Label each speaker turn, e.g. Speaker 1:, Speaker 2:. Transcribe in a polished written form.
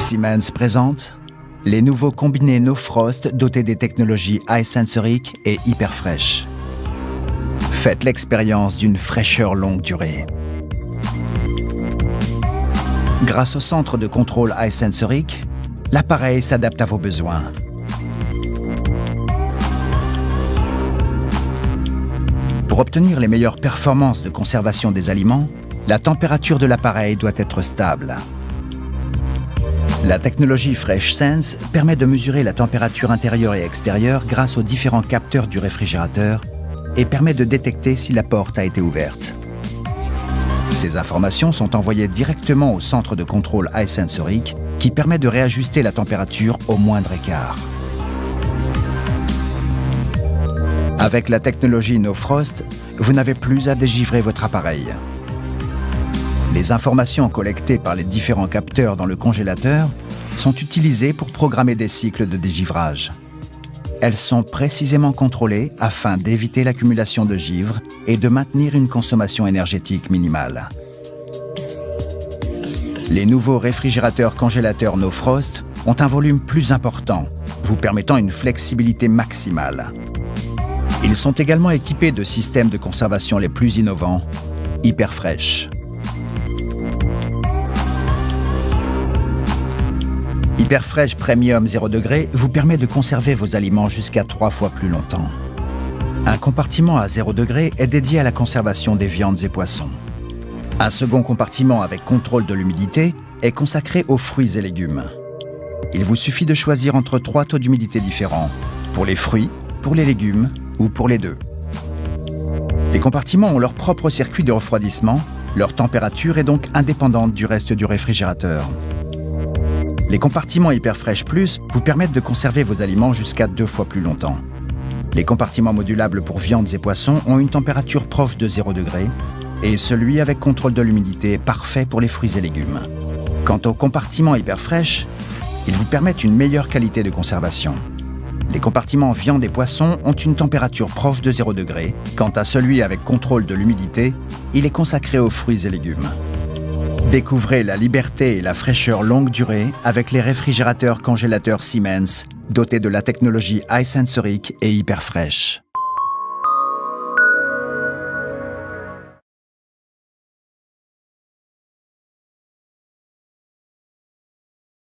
Speaker 1: Siemens présente les nouveaux combinés No Frost dotés des technologies iSensoric et Hyperfresh. Faites l'expérience d'une fraîcheur longue durée. Grâce au centre de contrôle iSensoric, l'appareil s'adapte à vos besoins. Pour obtenir les meilleures performances de conservation des aliments, la température de l'appareil doit être stable. La technologie FreshSense permet de mesurer la température intérieure et extérieure grâce aux différents capteurs du réfrigérateur et permet de détecter si la porte a été ouverte. Ces informations sont envoyées directement au centre de contrôle iSensoric qui permet de réajuster la température au moindre écart. Avec la technologie No Frost, vous n'avez plus à dégivrer votre appareil. Les informations collectées par les différents capteurs dans le congélateur sont utilisées pour programmer des cycles de dégivrage. Elles sont précisément contrôlées afin d'éviter l'accumulation de givre et de maintenir une consommation énergétique minimale. Les nouveaux réfrigérateurs congélateurs No Frost ont un volume plus important, vous permettant une flexibilité maximale. Ils sont également équipés de systèmes de conservation les plus innovants, Hyperfresh. Hyperfresh Premium 0° vous permet de conserver vos aliments jusqu'à 3 fois plus longtemps. Un compartiment à 0° est dédié à la conservation des viandes et poissons. Un second compartiment avec contrôle de l'humidité est consacré aux fruits et légumes. Il vous suffit de choisir entre 3 taux d'humidité différents, pour les fruits, pour les légumes ou pour les deux. Les compartiments ont leur propre circuit de refroidissement, leur température est donc indépendante du reste du réfrigérateur. Les compartiments Hyperfresh Plus vous permettent de conserver vos aliments jusqu'à 2 fois plus longtemps. Les compartiments modulables pour viandes et poissons ont une température proche de 0° et celui avec contrôle de l'humidité est parfait pour les fruits et légumes. Quant aux compartiments Hyperfresh, ils vous permettent une meilleure qualité de conservation. Les compartiments viande et poissons ont une température proche de 0°. Quant à celui avec contrôle de l'humidité, il est consacré aux fruits et légumes. Découvrez la liberté et la fraîcheur longue durée avec les réfrigérateurs congélateurs Siemens dotés de la technologie iSensoric et Hyperfresh.